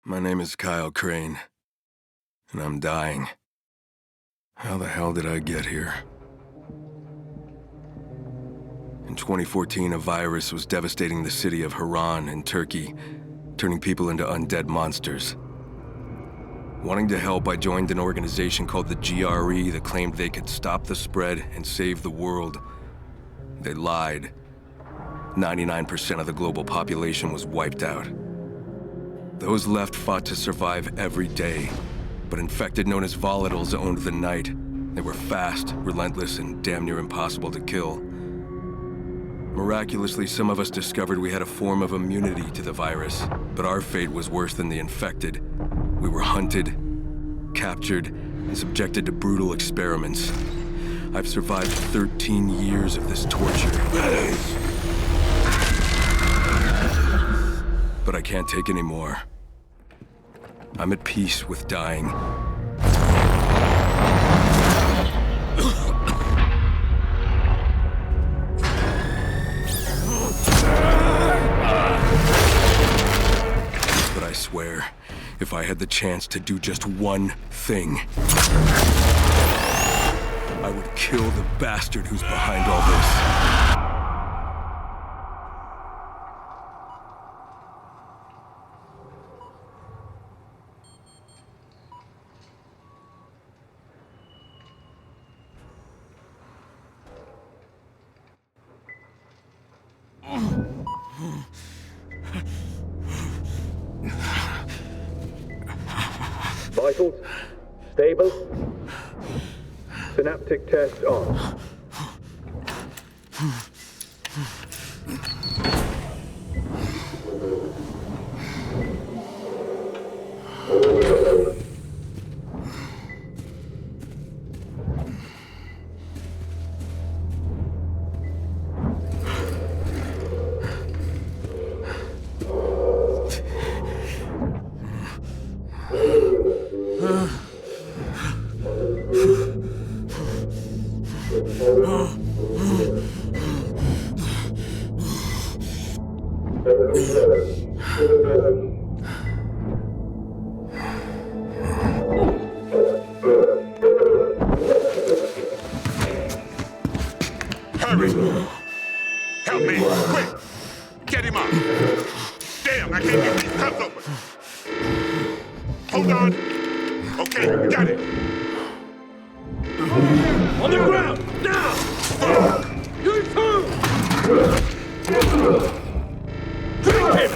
My name is Kyle Crane, and I'm dying. How the hell did I get here? In 2014, a virus was devastating the city of Haran in Turkey, turning people into undead monsters. Wanting to help, I joined an organization called the GRE that claimed they could stop the spread and save the world. They lied. 99% of the global population was wiped out. Those left fought to survive every day, but infected known as volatiles owned the night. They were fast, relentless, and damn near impossible to kill. Miraculously, some of us discovered we had a form of immunity to the virus, but our fate was worse than the infected. We were hunted, captured, and subjected to brutal experiments. I've survived 13 years of this torture. But I can't take any more. I'm at peace with dying. But I swear, if I had the chance to do just one thing, I would kill the bastard who's behind all this. Vitals stable. Synaptic test on. Hurry! Help me! Quick! Get him up! Damn, I can't get these cuffs open! Hold on! Okay, got it! On the ground! Now! Fuck! You too! Drink him!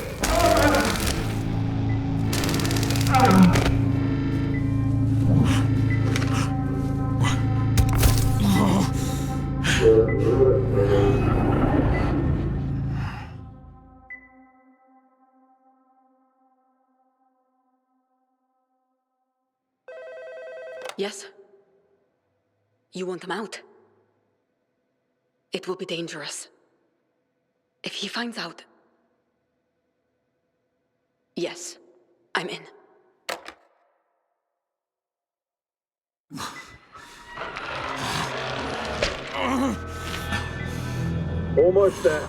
Yes? You want him out? It will be dangerous. If he finds out... Yes, I'm in. Almost there.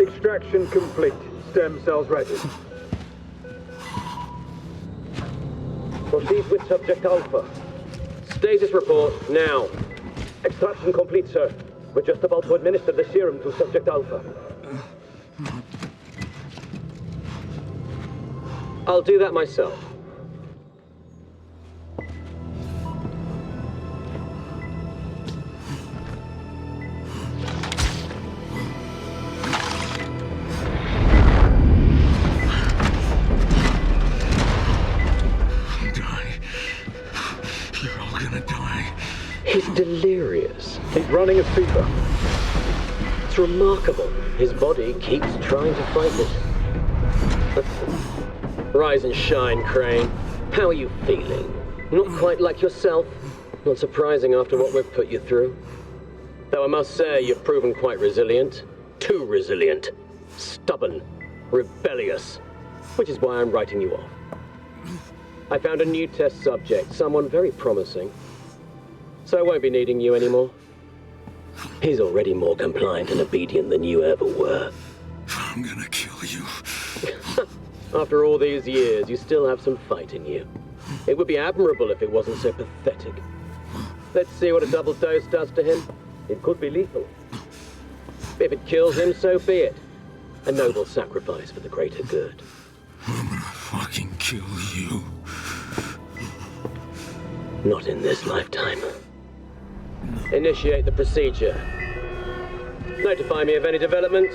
Extraction complete. Stem cells ready. Proceed with Subject Alpha. Status report, now. Extraction complete, sir. We're just about to administer the serum to Subject Alpha. I'll do that myself. He's delirious. He's running a fever. It's remarkable. His body keeps trying to fight it. Rise and shine, Crane. How are you feeling? Not quite like yourself? Not surprising after what we've put you through. Though I must say, you've proven quite resilient. Too resilient. Stubborn. Rebellious. Which is why I'm writing you off. I found a new test subject, someone very promising. So I won't be needing you anymore. He's already more compliant and obedient than you ever were. I'm gonna kill you. After all these years, you still have some fight in you. It would be admirable if it wasn't so pathetic. Let's see what a double dose does to him. It could be lethal. If it kills him, so be it. A noble sacrifice for the greater good. I'm gonna fucking kill you. Not in this lifetime. Initiate the procedure. Notify me of any developments.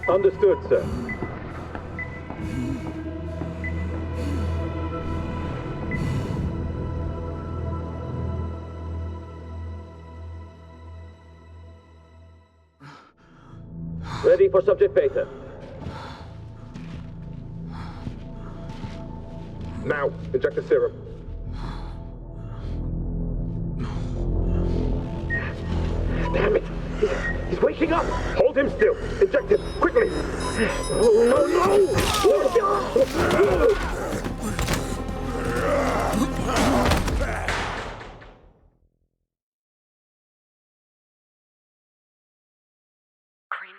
Understood, sir. Ready for subject beta. Now, inject the serum. Damn it! He's waking up! Hold him still! Inject him! Quickly! Oh, no! Green.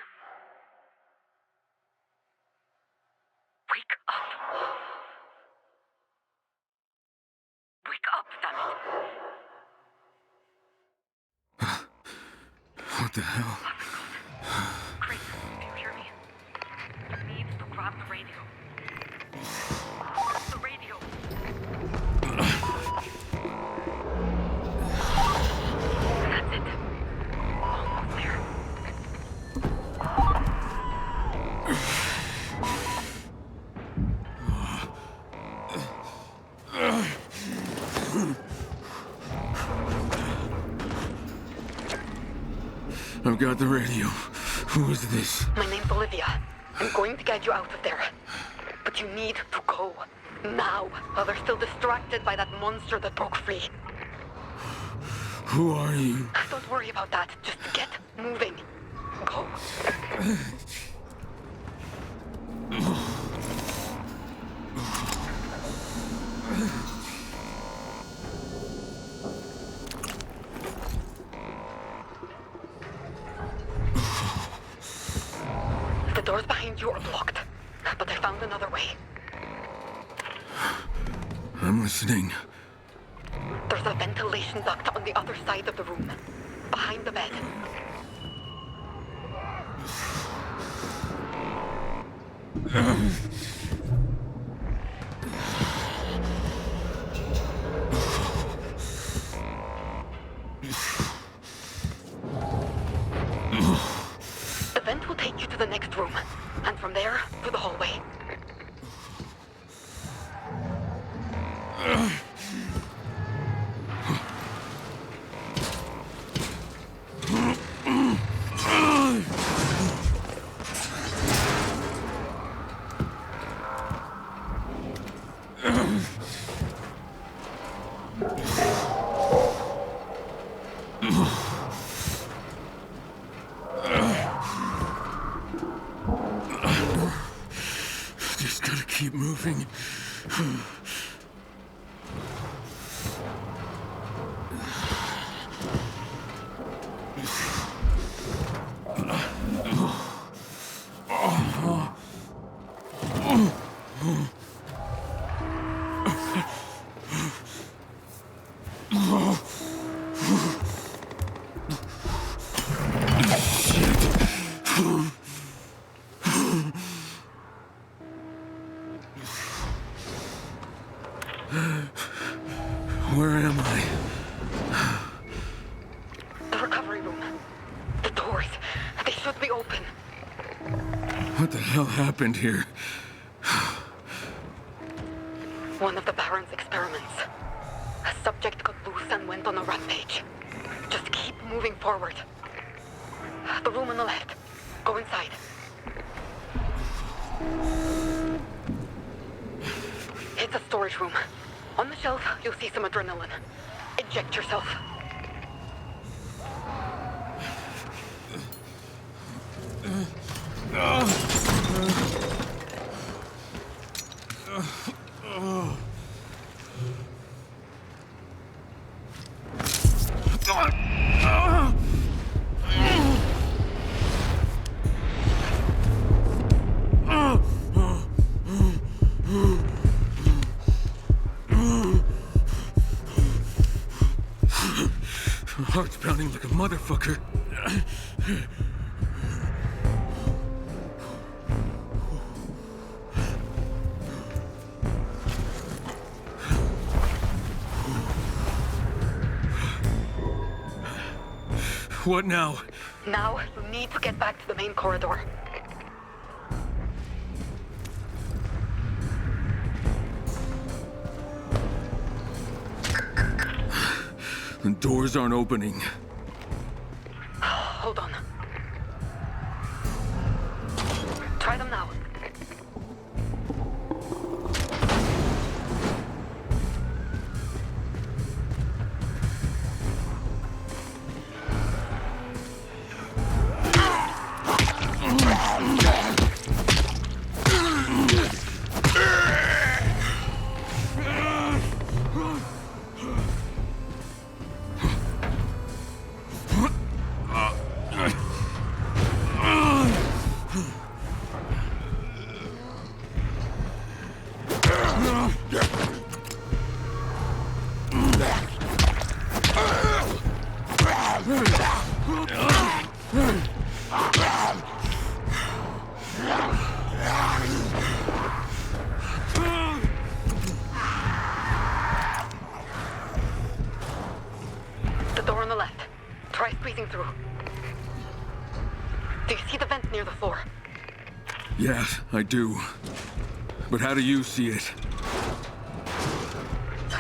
Wake up. Wake up, damn it. What the hell? Green, do you hear me? You need to grab the radio. The radio. That's it. Almost there. I've got the radio. Who is this? My name's Olivia. I'm going to get you out of there. But you need to go. Now, while they're still distracted by that monster that broke free. Who are you? Don't worry about that. Just get moving. Go. The doors behind you are blocked, but I found another way. I'm listening. There's a ventilation duct on the other side of the room, behind the bed. The vent will take you to the next room, and from there to the hallway. Just gotta keep moving. Where am I? The recovery room. The doors. They should be open. What the hell happened here? One of the Barron's experiments. A subject got loose and went on a rampage. Just keep moving forward. The room on the left. Go inside. It's a storage room. On the shelf, you'll see some adrenaline. Inject yourself. My heart's pounding like a motherfucker. What now? Now, you need to get back to the main corridor. The doors aren't opening. Hold on. Try them now. The door on the left. Try squeezing through. Do you see the vent near the floor? Yes, I do. But how do you see it?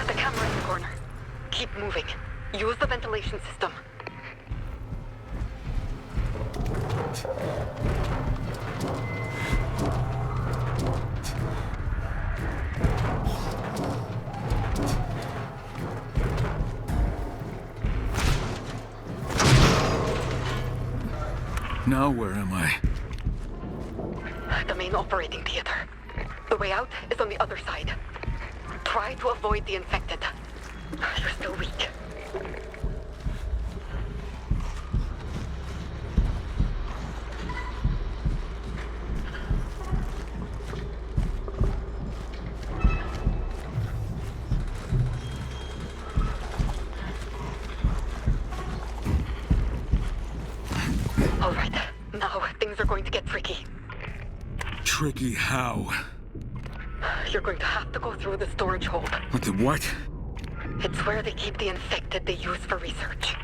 The camera in the corner. Keep moving. Use the ventilation system. Now where am I? The main operating theater. The way out is on the other side. Try to avoid the infected. You're still weak. All right. Now things are going to get tricky. Tricky how? You're going to have to go through the storage hold. What the what? It's where they keep the infected they use for research.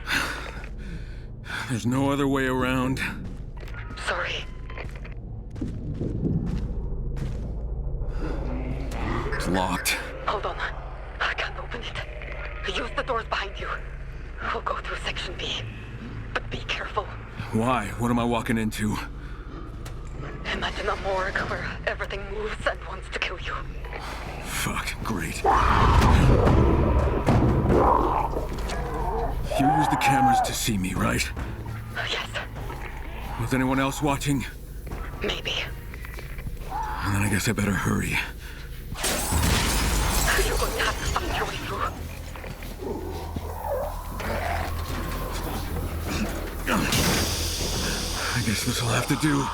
There's no other way around. Sorry. It's locked. Hold on. I can't open it. Use the doors behind you. We'll go through Section B. But be careful. Why? What am I walking into? Imagine a morgue where everything moves and wants to kill you. Fuck, great. You use the cameras to see me, right? Yes, Was anyone else watching? maybe. And then I guess I better hurry. You're going to have to find your way through. I guess this will have to do.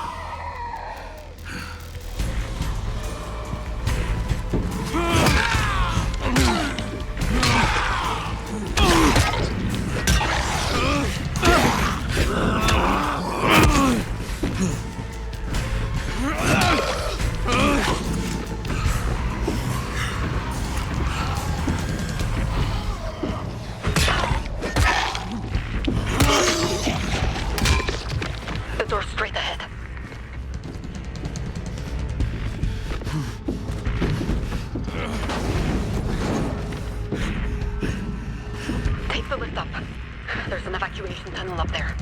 The door's straight ahead. Take the lift up. There's an evacuation tunnel up there.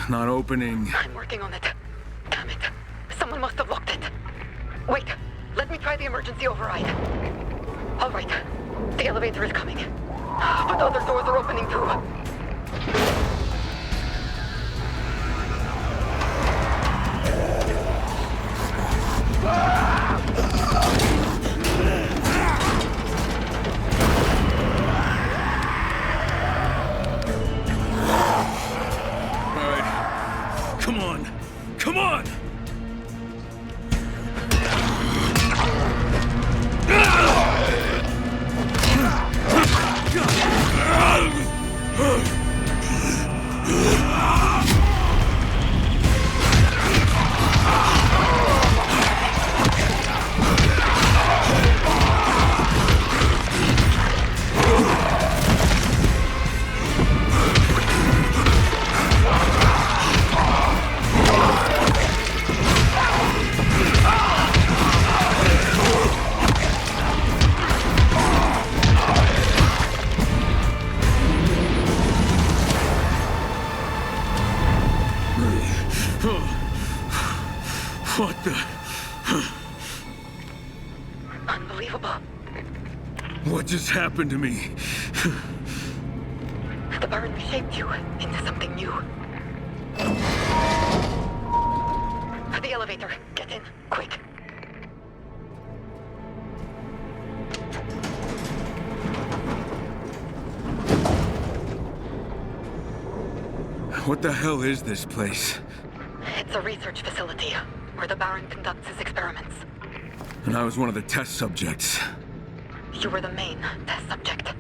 Not opening. I'm working on it. Damn it. Someone must have locked it. Wait. Let me try the emergency override. All right. The elevator is coming. But other doors are opening too. What the? Unbelievable. What just happened to me? The Barron reshaped you into something new. The elevator. Get in, quick. What the hell is this place? It's a research facility where the Barron conducts his experiments. And I was one of the test subjects. You were the main test subject.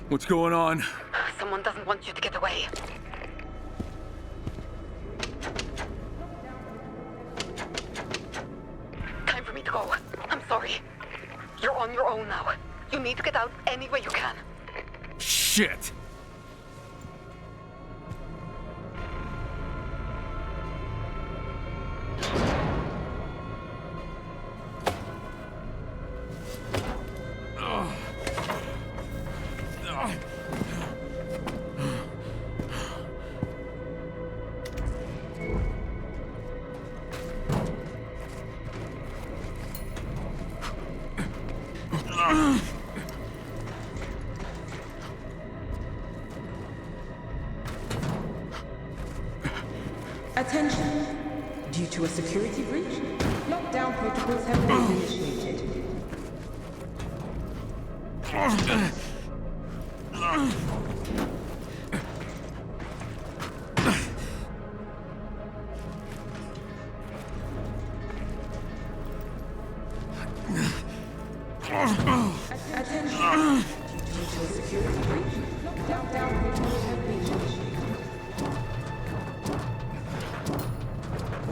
What's going on? Someone doesn't want you to get away. Time for me to go. I'm sorry. You're on your own now. You need to get out any way you can. Shit! Attention! Due to a security breach, lockdown protocols have been initiated. Attention! Due to a security breach, lockdown protocols have been initiated.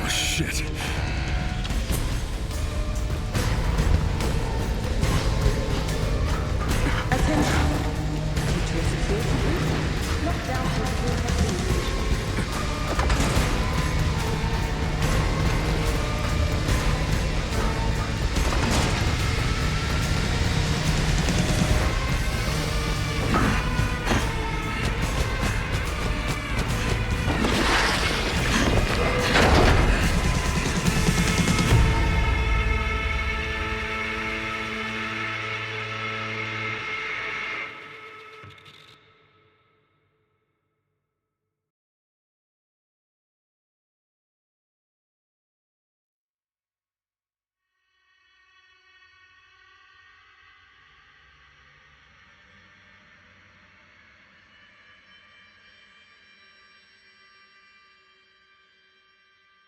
Oh, shit. Attention! Due to a security breach, lockdown protocols have been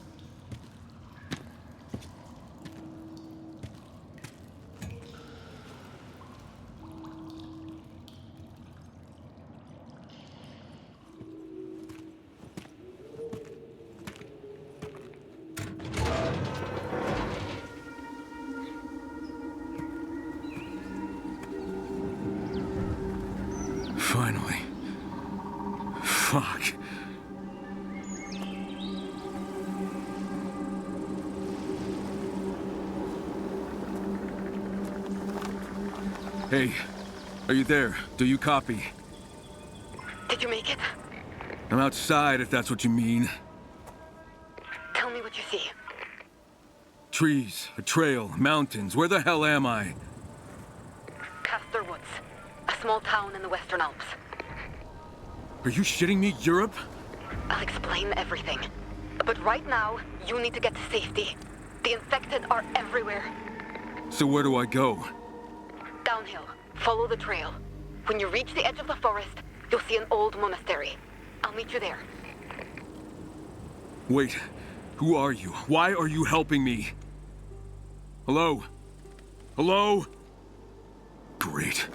initiated. Finally. Fuck. Hey, are you there? Do you copy? Did you make it? I'm outside, if that's what you mean. Tell me what you see. Trees, a trail, mountains. Where the hell am I? Castor Woods, a small town in the Western Alps. Are you shitting me? Europe? I'll explain everything. But right now, you need to get to safety. The infected are everywhere. So where do I go? Downhill. Follow the trail. When you reach the edge of the forest, you'll see an old monastery. I'll meet you there. Wait, who are you? Why are you helping me? Hello? Hello? Great.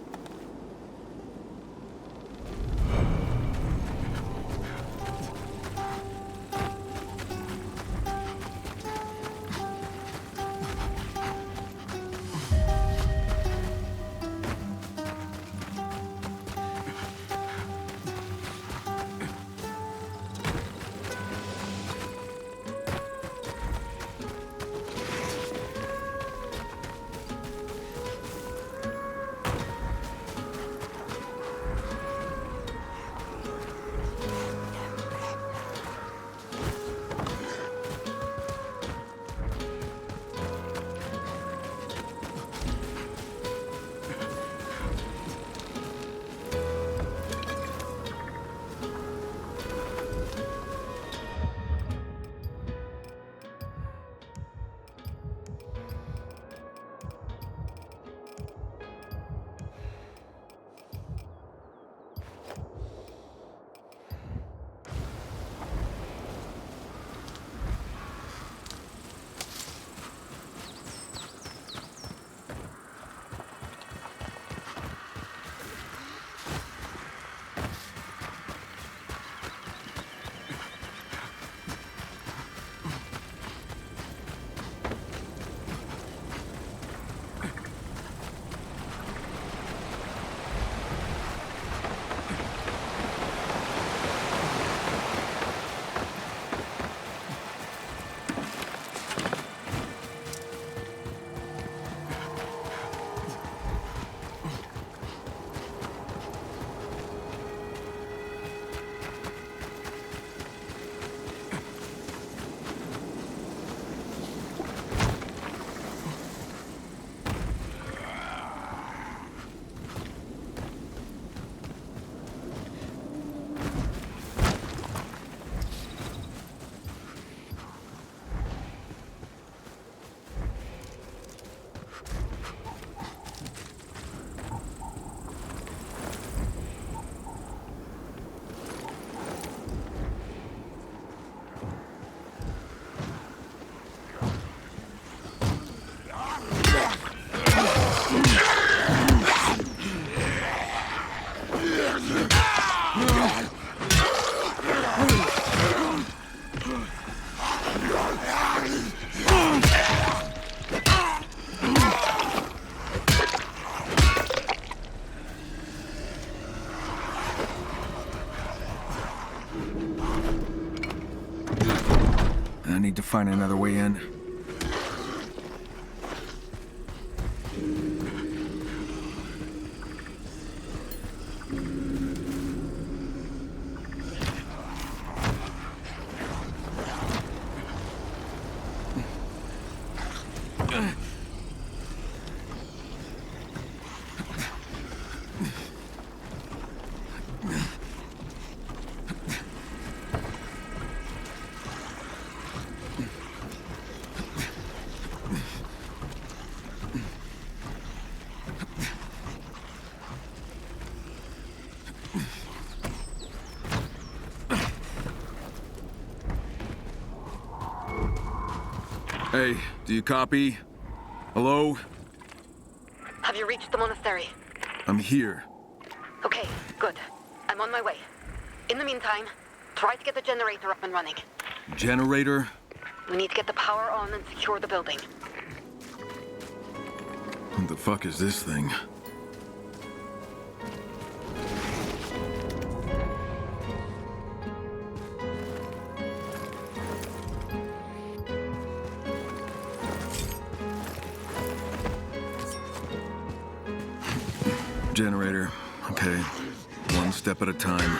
I need to find another way in. Hey, do you copy? Hello? Have you reached the monastery? I'm here. Okay, good. I'm on my way. In the meantime, try to get the generator up and running. Generator? We need to get the power on and secure the building. What the fuck is this thing? Generator. Okay. One step at a time.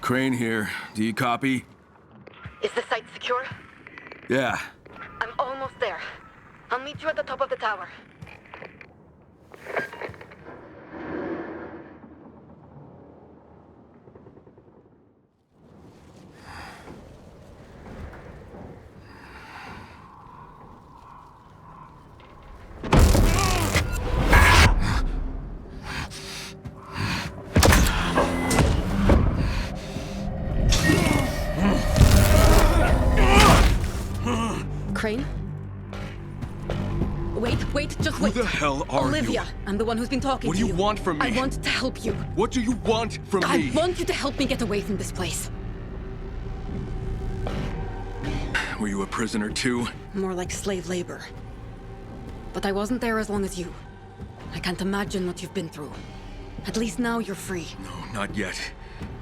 Crane here. Do you copy? Is the site secure? Yeah. I'm almost there. I'll meet you at the top of the tower. Crane? Wait, just wait. Who the hell are Olivia, you? I'm the one who's been talking What to do you want from me? I want to help you. What do you want from me? I want you to help me get away from this place. Were you a prisoner too? More like slave labor. But I wasn't there as long as you. I can't imagine what you've been through. At least now you're free. No, not yet.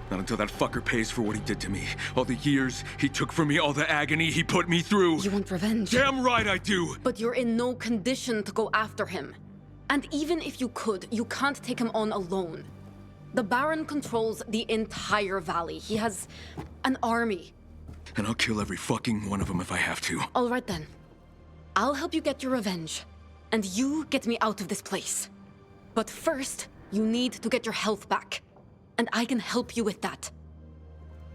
Not until that fucker pays for what he did to me. All the years he took from me, all the agony he put me through. You want revenge? Damn right I do! But you're in no condition to go after him. And even if you could, you can't take him on alone. The Baron controls the entire valley. He has an army. And I'll kill every fucking one of them if I have to. All right then. I'll help you get your revenge. And you get me out of this place. But first, you need to get your health back. And I can help you with that.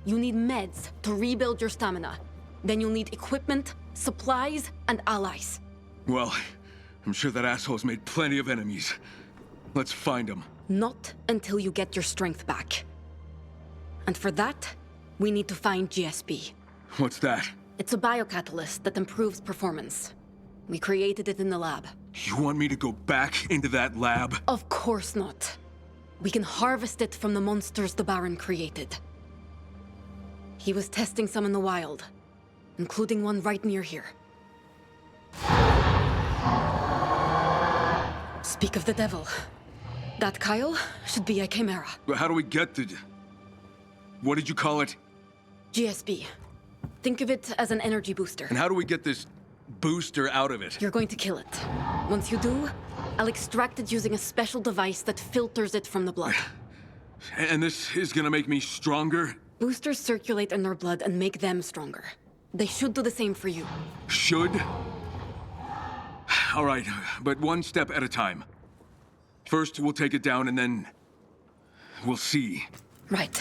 You need meds to rebuild your stamina. Then you'll need equipment, supplies, and allies. Well, I'm sure that asshole's made plenty of enemies. Let's find him. Not until you get your strength back. And for that, we need to find GSP. What's that? It's a biocatalyst that improves performance. We created it in the lab. You want me to go back into that lab? Of course not. We can harvest it from the monsters the Baron created. He was testing some in the wild, including one right near here. Speak of the devil. That Kyle should be a chimera. But how do we get the... What did you call it? GSP. Think of it as an energy booster. And how do we get this booster out of it? You're going to kill it. Once you do, I'll extract it using a special device that filters it from the blood. And this is gonna make me stronger? Boosters circulate in their blood and make them stronger. They should do the same for you. Should? All right, but one step at a time. First, we'll take it down and then... we'll see. Right.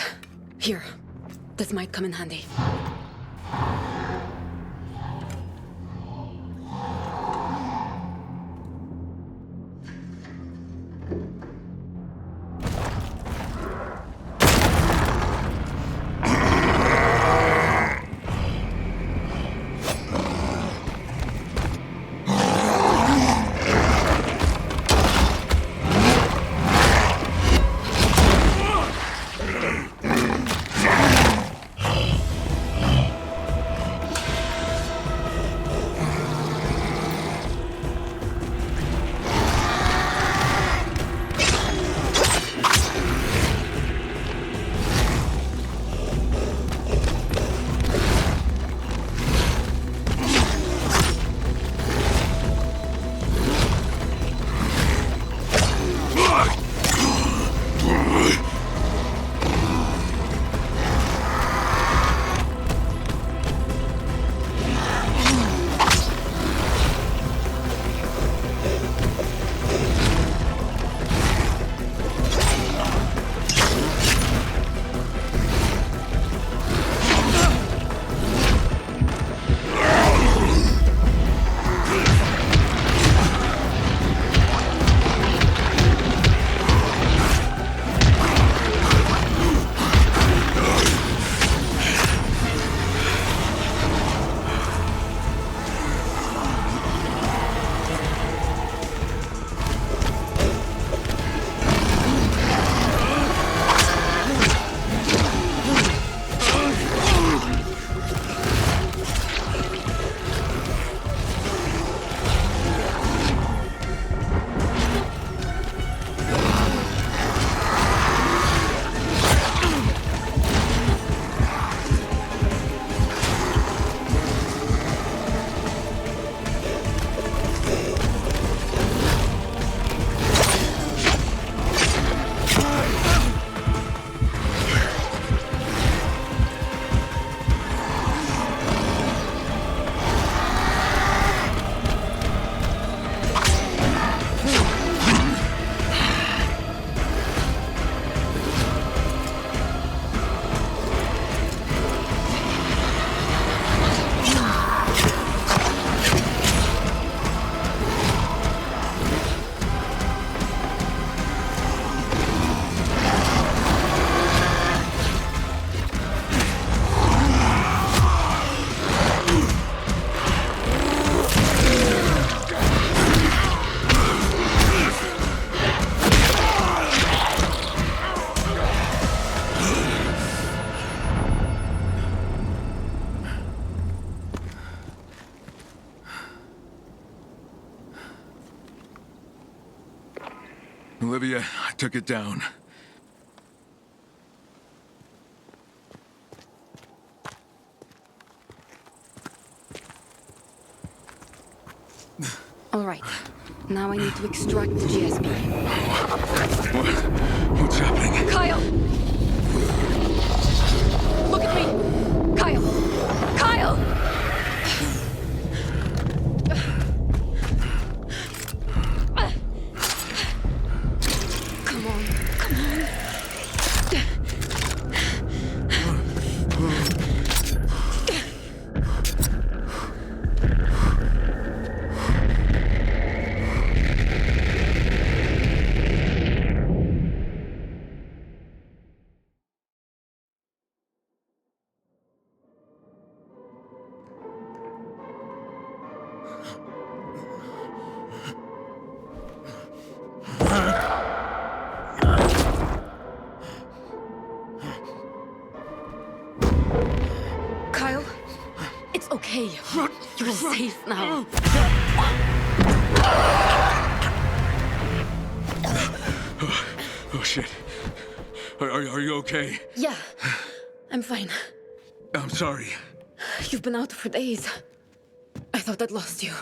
Here. This might come in handy. Olivia, I took it down. All right. Now I need to extract the GSP. What's happening? Kyle! Look at me! Kyle! Kyle! Come on, come on. Kyle, it's okay. You're safe now. Oh shit. Are you okay? Yeah, I'm fine. I'm sorry. You've been out for days. I thought I'd lost you.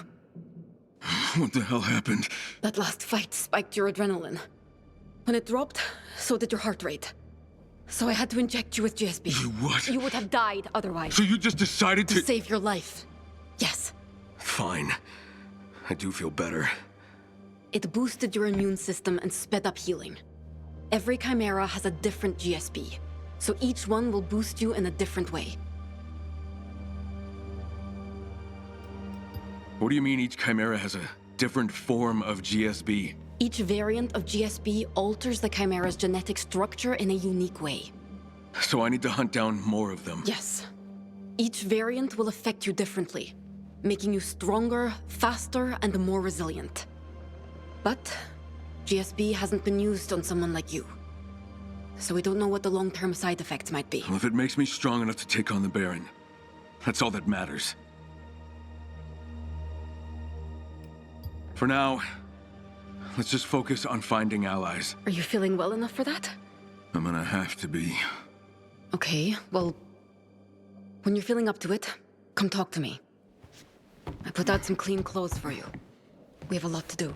What the hell happened? That last fight spiked your adrenaline. When it dropped, so did your heart rate. So I had to inject you with GSP. You what? You would have died otherwise. So you just decided To to... save your life. Yes. Fine. I do feel better. It boosted your immune system and sped up healing. Every chimera has a different GSP, so each one will boost you in a different way. What do you mean each chimera has a different form of GSB? Each variant of GSP alters the chimera's genetic structure in a unique way. So I need to hunt down more of them. Yes. Each variant will affect you differently, making you stronger, faster, and more resilient. But GSB hasn't been used on someone like you. So we don't know what the long-term side effects might be. Well, if it makes me strong enough to take on the Baron, that's all that matters. For now, let's just focus on finding allies. Are you feeling well enough for that? I'm gonna have to be. Okay, well, when you're feeling up to it, come talk to me. I put out some clean clothes for you. We have a lot to do.